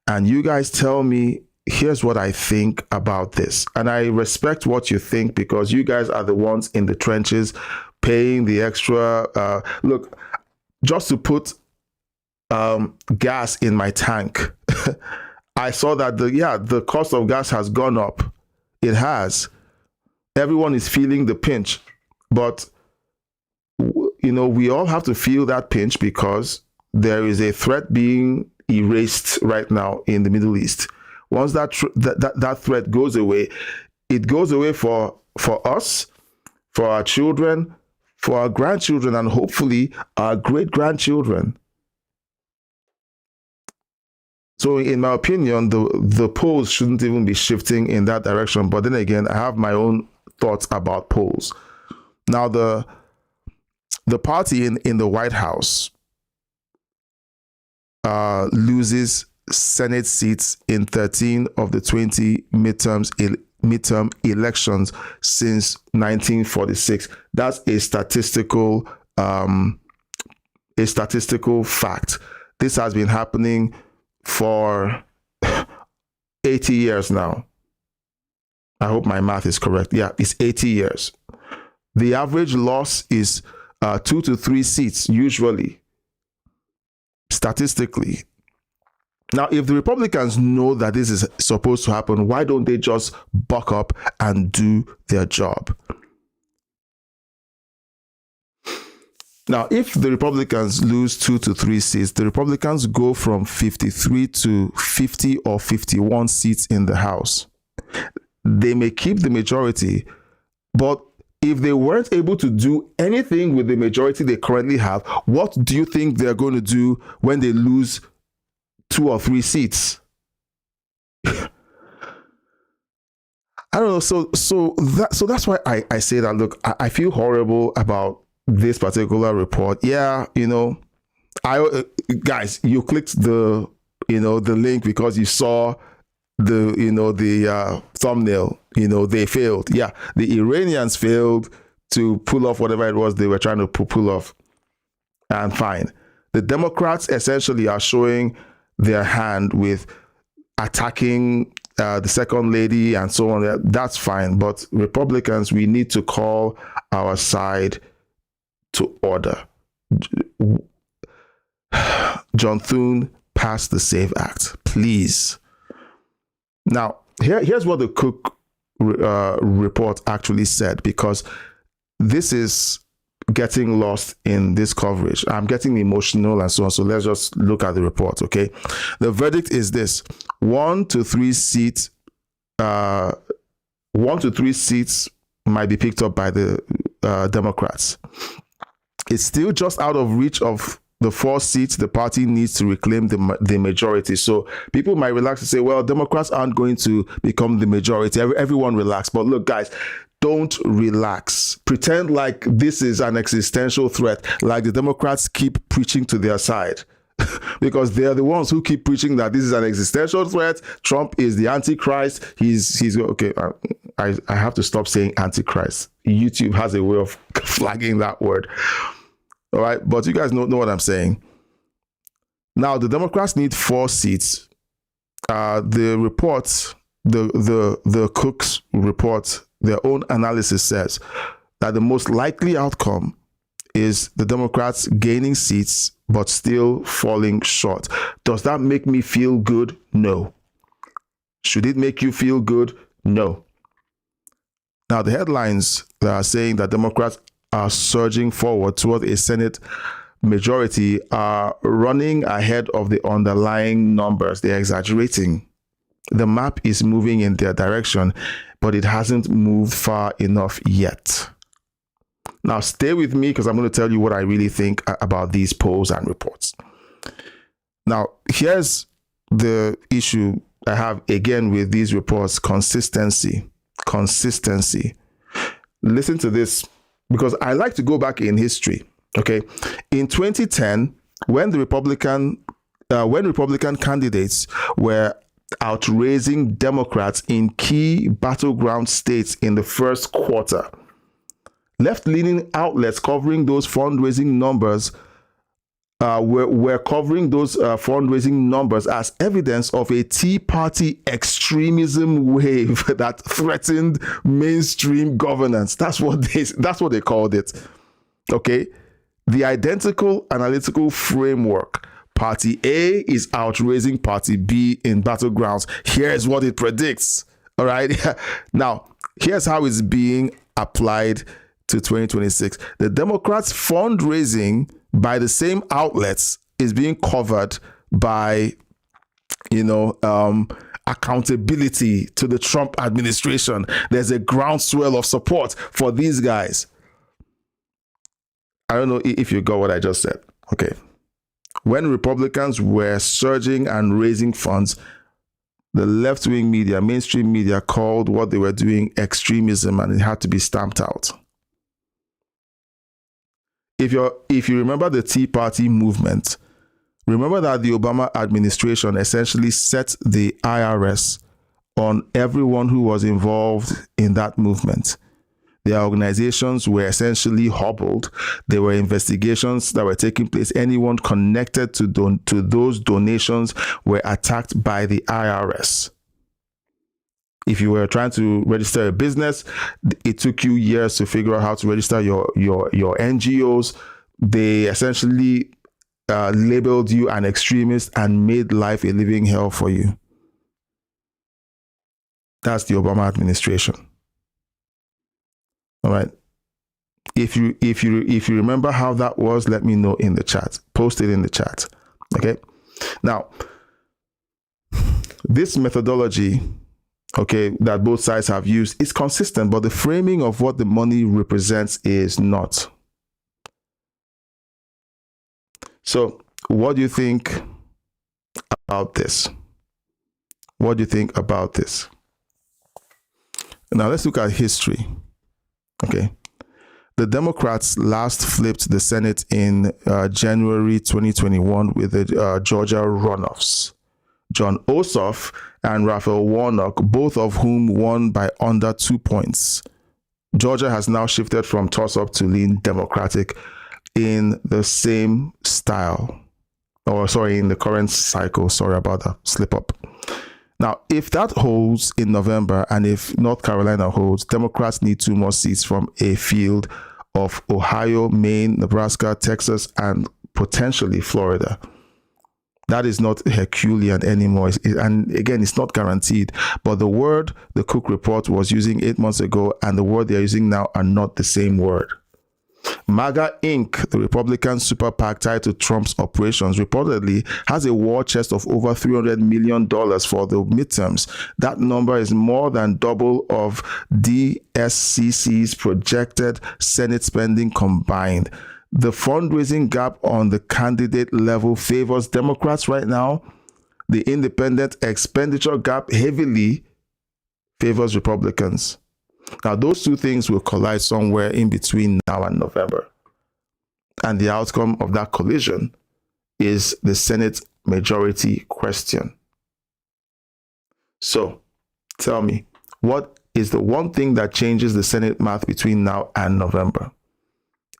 and you guys tell me, here's what I think about this. And I respect what you think, because you guys are the ones in the trenches paying the extra. Look, just to put gas in my tank, I saw that the cost of gas has gone up. It has. Everyone is feeling the pinch, but we all have to feel that pinch, because there is a threat being erased right now in the Middle East. Once that threat goes away, it goes away for us, for our children, for our grandchildren, and hopefully our great-grandchildren. So in my opinion, the polls shouldn't even be shifting in that direction. But then again, I have my own thoughts about polls. Now, the party in the White House loses Senate seats in 13 of the 20 midterm elections since 1946. That's a statistical fact. This has been happening for 80 years now. I hope my math is correct. Yeah, it's 80 years. The average loss is 2 to 3 seats, usually, statistically. Now, if the Republicans know that this is supposed to happen, why don't they just buck up and do their job? Now, if the Republicans lose 2 to 3 seats, the Republicans go from 53 to 50 or 51 seats in the House. They may keep the majority, but if they weren't able to do anything with the majority they currently have, what do you think they're going to do when they lose 2 or 3 seats? I don't know. So that's why I say that. Look, I feel horrible about this particular report. Yeah, guys, you clicked the the link because you saw the thumbnail. They failed. Yeah, the Iranians failed to pull off whatever it was they were trying to pull off. And fine. The Democrats essentially are showing their hand with attacking the second lady and so on. That's fine. But Republicans, we need to call our side to order. John Thune, pass the SAVE Act, please. Now, here's what the Cook report actually said, because this is getting lost in this coverage. I'm getting emotional and so on. So let's just look at the report, okay? The verdict is this: 1 to 3 seats. 1 to 3 seats might be picked up by the Democrats. It's still just out of reach of the 4 seats the party needs to reclaim the majority. So people might relax and say, well, Democrats aren't going to become the majority. Everyone relax. But look, guys, don't relax. Pretend like this is an existential threat, like the Democrats keep preaching to their side. Because they're the ones who keep preaching that this is an existential threat. Trump is the Antichrist. He's okay. I have to stop saying Antichrist. YouTube has a way of flagging that word. All right, but you guys know what I'm saying. Now the Democrats need 4 seats. The report, the Cook's report, their own analysis says that the most likely outcome is the Democrats gaining seats but still falling short. Does that make me feel good? No. Should it make you feel good? No. Now the headlines that are saying that Democrats are surging forward toward a Senate majority are running ahead of the underlying numbers. They're exaggerating. The map is moving in their direction, but it hasn't moved far enough yet. Now, stay with me because I'm going to tell you what I really think about these polls and reports. Now, here's the issue I have again with these reports: consistency. Listen to this, because I like to go back in history. Okay, in 2010, when Republican candidates were outraising Democrats in key battleground states in the first quarter, left-leaning outlets covering those fundraising numbers were covering those fundraising numbers as evidence of a Tea Party extremism wave that threatened mainstream governance. That's what they called it. Okay, the identical analytical framework. Party A is outraising Party B in battlegrounds. Here's what it predicts. All right. Now, here's how it's being applied to 2026. The Democrats' fundraising by the same outlets is being covered by, accountability to the Trump administration. There's a groundswell of support for these guys. I don't know if you got what I just said. Okay. When Republicans were surging and raising funds, the left-wing media, mainstream media, called what they were doing extremism, and it had to be stamped out. If you remember the Tea Party movement, remember that the Obama administration essentially set the IRS on everyone who was involved in that movement. Their organizations were essentially hobbled. There were investigations that were taking place. Anyone connected to those donations were attacked by the IRS. If you were trying to register a business, it took you years to figure out how to register your NGOs. They essentially labeled you an extremist and made life a living hell for you. That's the Obama administration. All right. If you remember how that was, let me know in the chat. Post it in the chat. Okay. Now, this methodology, okay, that both sides have used is consistent, but the framing of what the money represents is not. So, what do you think about this? What do you think about this? Now, let's look at history. Okay. The Democrats last flipped the Senate in January 2021 with the Georgia runoffs. John Ossoff and Raphael Warnock, both of whom won by under 2 points. Georgia has now shifted from toss-up to lean Democratic in the same style. In the current cycle. Sorry about that slip-up. Now, if that holds in November, and if North Carolina holds, Democrats need 2 more seats from a field of Ohio, Maine, Nebraska, Texas, and potentially Florida. That is not Herculean anymore. And again, it's not guaranteed. But the word the Cook Report was using 8 months ago and the word they're using now are not the same word. MAGA Inc., the Republican super PAC tied to Trump's operations, reportedly has a war chest of over $300 million for the midterms. That number is more than double of DSCC's projected Senate spending combined. The fundraising gap on the candidate level favors Democrats right now. The independent expenditure gap heavily favors Republicans. Now, those two things will collide somewhere in between now and November. And the outcome of that collision is the Senate majority question. So, tell me, what is the one thing that changes the Senate math between now and November?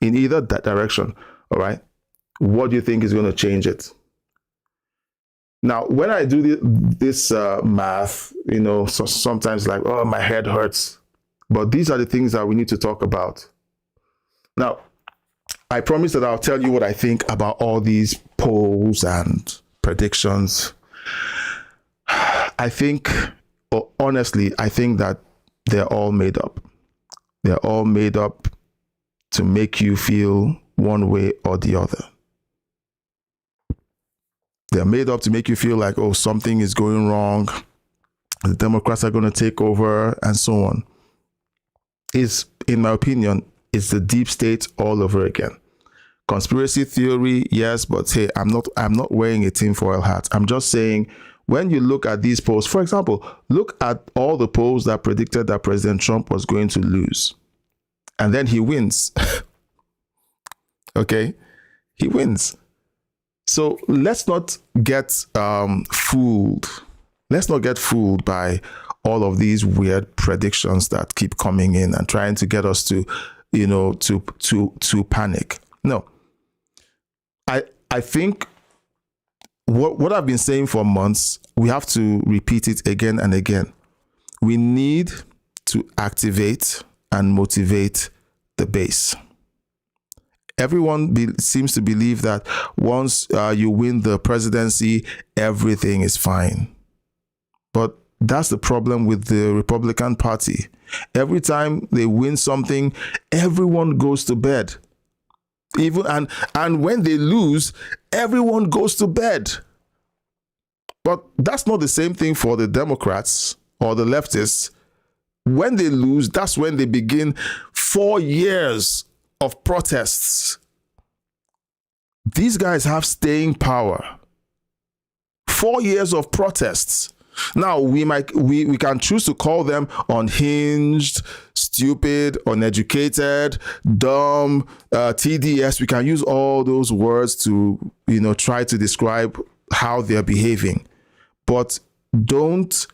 In either that direction, all right? What do you think is going to change it? Now, when I do this math, so sometimes like, oh, my head hurts. But these are the things that we need to talk about. Now, I promise that I'll tell you what I think about all these polls and predictions. I think that they're all made up. They're all made up to make you feel one way or the other. They're made up to make you feel like, oh, something is going wrong. The Democrats are going to take over and so on. In my opinion, it's the deep state all over again. Conspiracy theory, yes, but hey, I'm not wearing a tinfoil hat. I'm just saying, when you look at these polls, for example, look at all the polls that predicted that President Trump was going to lose. And then he wins. Okay? He wins. So let's not get fooled. Let's not get fooled by all of these weird predictions that keep coming in and trying to get us to panic. No. I think what I've been saying for months, we have to repeat it again and again. We need to activate and motivate the base. Everyone seems to believe that once you win the presidency, everything is fine. But that's the problem with the Republican Party. Every time they win something, everyone goes to bed. And when they lose, everyone goes to bed. But that's not the same thing for the Democrats or the leftists. When they lose, that's when they begin 4 years of protests. These guys have staying power. 4 years of protests. Now, we can choose to call them unhinged, stupid, uneducated, dumb, TDS. We can use all those words to, try to describe how they're behaving. But don't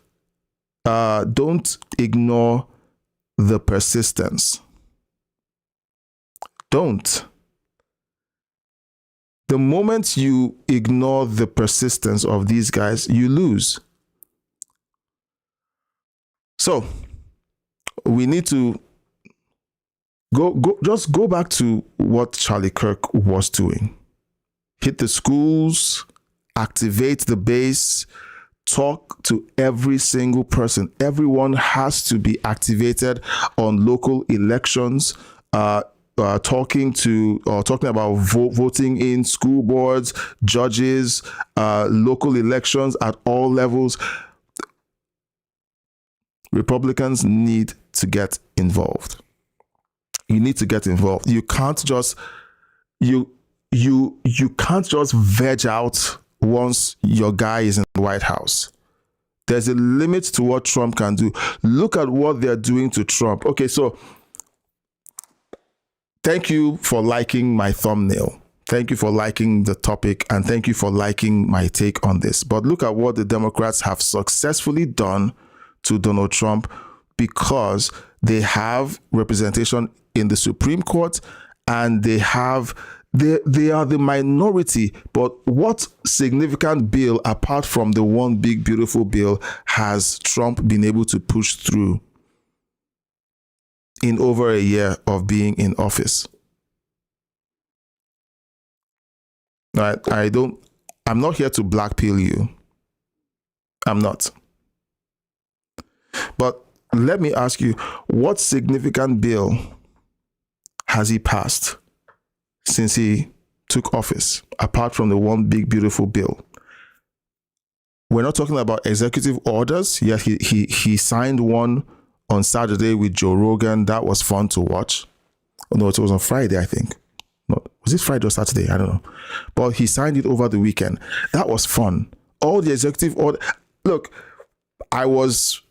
ignore the persistence. Don't. The moment you ignore the persistence of these guys, you lose. So we need to go back to what Charlie Kirk was doing. Hit the schools, activate the base, talk to every single person. Everyone has to be activated on local elections, talking about voting in school boards, judges, local elections at all levels. Republicans need to get involved. You need to get involved. You can't just veg out once your guy is in the White House. There's a limit to what Trump can do. Look at what they're doing to Trump. Okay, so thank you for liking my thumbnail. Thank you for liking the topic, and thank you for liking my take on this. But look at what the Democrats have successfully done to Donald Trump, because they have representation in the Supreme Court, and they are the minority. But what significant bill, apart from the one big beautiful bill, has Trump been able to push through in over a year of being in office? Right? I'm not here to blackpill you. I'm not. But let me ask you, what significant bill has he passed since he took office, apart from the one big beautiful bill? We're not talking about executive orders. Yes, he signed one on Saturday with Joe Rogan. That was fun to watch. Oh, no, it was on Friday, I think. No, was it Friday or Saturday? I don't know. But he signed it over the weekend. That was fun. All the executive order. Look, I was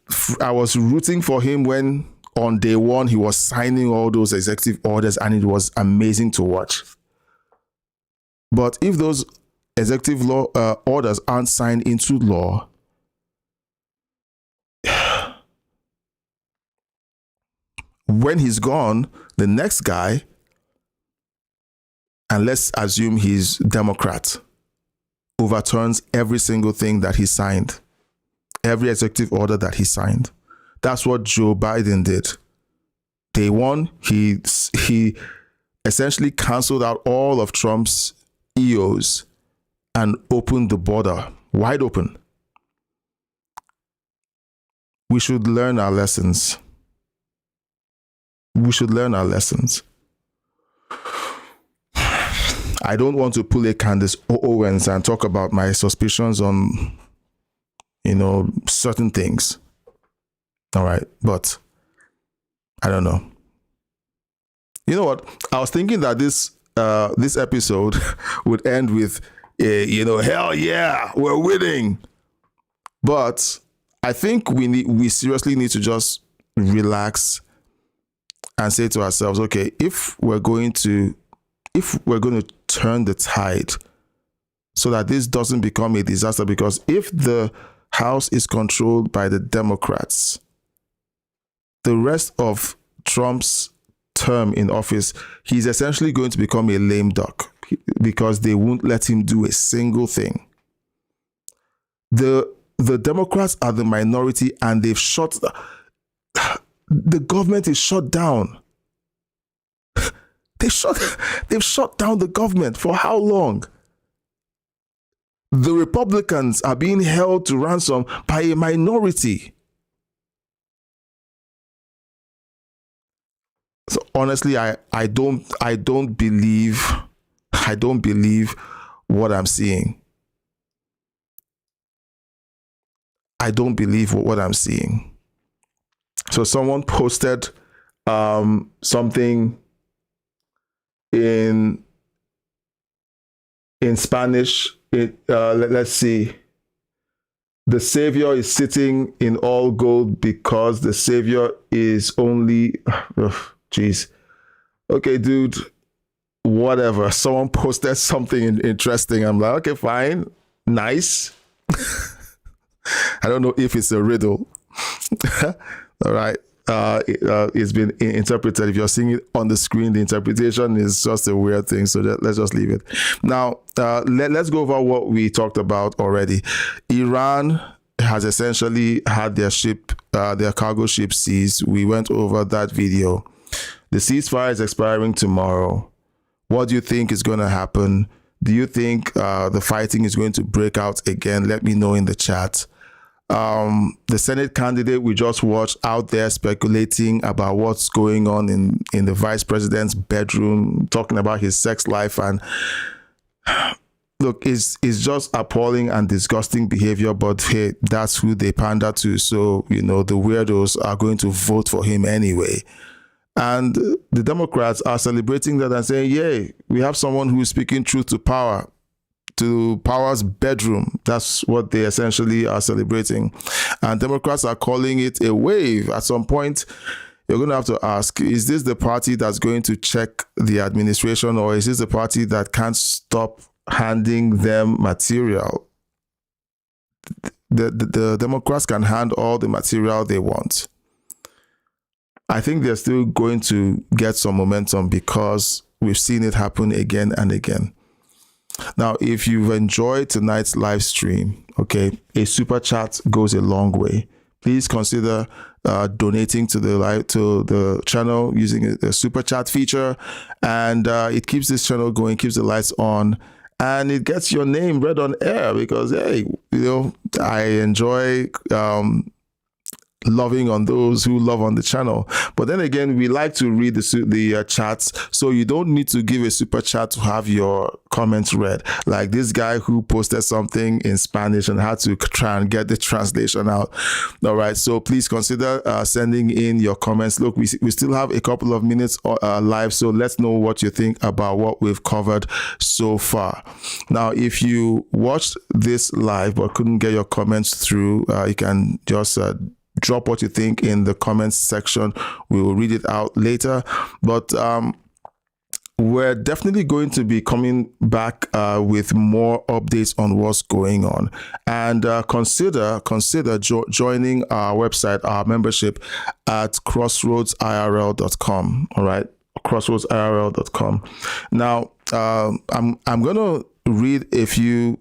rooting for him when on day one he was signing all those executive orders, and it was amazing to watch. But if those executive law orders aren't signed into law, when he's gone, the next guy, and let's assume he's Democrat, overturns every single thing that he signed, every executive order that he signed. That's what Joe Biden did. Day one, he essentially canceled out all of Trump's EOs and opened the border wide open. We should learn our lessons. We should learn our lessons. I don't want to pull a Candace Owens and talk about my suspicions on, certain things. All right, but I don't know. You know what? I was thinking that this episode would end with, hell yeah, we're winning. But I think we seriously need to just relax and say to ourselves, okay, if we're going to turn the tide so that this doesn't become a disaster, because if the House is controlled by the Democrats, the rest of Trump's term in office, he's essentially going to become a lame duck because they won't let him do a single thing. The Democrats are the minority, and they've the government is shut down. They've shut down the government for how long? The Republicans are being held to ransom by a minority. So honestly, I don't believe what I'm seeing. I don't believe what I'm seeing. So someone posted something in Spanish. Let's see. The Savior is sitting in all gold because the Savior is only... Jeez. Okay, dude. Whatever. Someone posted something interesting. I'm like, okay, fine. Nice. I don't know if it's a riddle. All right. It's been interpreted. If you're seeing it on the screen, the interpretation is just a weird thing. So let's just leave it. Now, let's go over what we talked about already. Iran has essentially had their cargo ship seized. We went over that video. The ceasefire is expiring tomorrow. What do you think is going to happen? Do you think the fighting is going to break out again? Let me know in the chat. The Senate candidate we just watched out there speculating about what's going on in the vice president's bedroom, talking about his sex life, and look, it's just appalling and disgusting behavior, but hey, that's who they pander to. So, the weirdos are going to vote for him anyway. And the Democrats are celebrating that and saying, yay, we have someone who is speaking truth to power. To power's bedroom. That's what they essentially are celebrating. And Democrats are calling it a wave. At some point, you're going to have to ask, is this the party that's going to check the administration, or is this the party that can't stop handing them material? The Democrats can hand all the material they want. I think they're still going to get some momentum because we've seen it happen again and again. Now, if you've enjoyed tonight's live stream, okay, a super chat goes a long way. Please consider donating to the channel using the super chat feature, and it keeps this channel going, keeps the lights on, and it gets your name read on air because, hey, I enjoy loving on those who love on the channel. But then again, we like to read the chats, so you don't need to give a super chat to have your comments read. Like this guy who posted something in Spanish and had to try and get the translation out. All right, so please consider sending in your comments. Look, we still have a couple of minutes live, so let's know what you think about what we've covered so far. Now, if you watched this live but couldn't get your comments through, you can just drop what you think in the comments section. We will read it out later. But we're definitely going to be coming back with more updates on what's going on. And consider joining our website, our membership at crossroadsirl.com. All right, crossroadsirl.com. Now, I'm going to read a few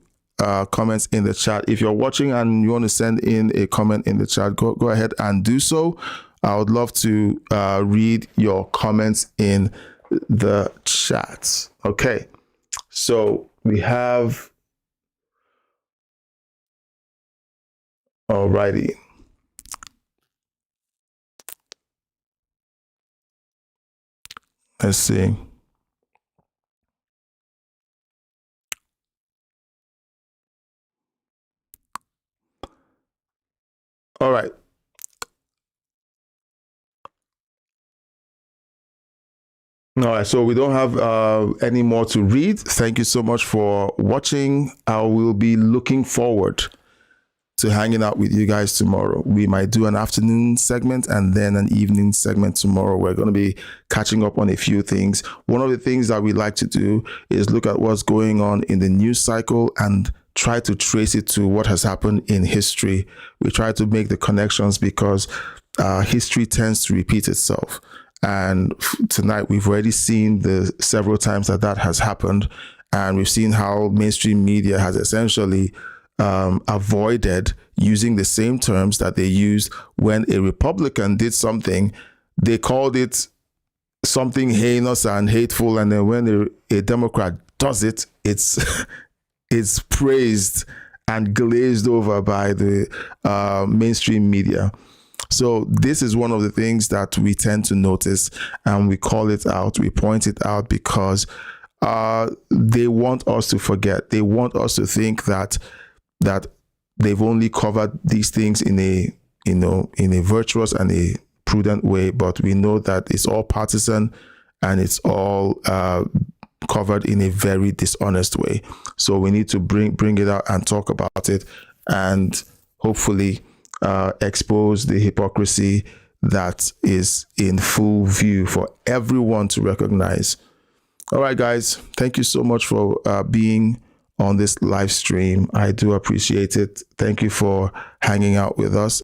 comments in the chat. If you're watching and you want to send in a comment in the chat, go ahead and do so. I would love to read your comments in the chat. Okay, so we have, alrighty. Let's see. All right. All right, so we don't have any more to read. Thank you so much for watching. I will be looking forward to hanging out with you guys tomorrow. We might do an afternoon segment and then an evening segment tomorrow. We're going to be catching up on a few things. One of the things that we like to do is look at what's going on in the news cycle and try to trace it to what has happened in history. We try to make the connections because history tends to repeat itself. And tonight we've already seen the several times that has happened. And we've seen how mainstream media has essentially avoided using the same terms that they used when a Republican did something. They called it something heinous and hateful. And then when a Democrat does it, it's praised and glazed over by the mainstream media. So this is one of the things that we tend to notice, and we call it out, we point it out because they want us to forget. They want us to think that they've only covered these things in a virtuous and a prudent way, but we know that it's all partisan and it's all covered in a very dishonest way. So we need to bring it out and talk about it, and hopefully expose the hypocrisy that is in full view for everyone to recognize. All right, guys, thank you so much for being on this live stream. I do appreciate it. Thank you for hanging out with us.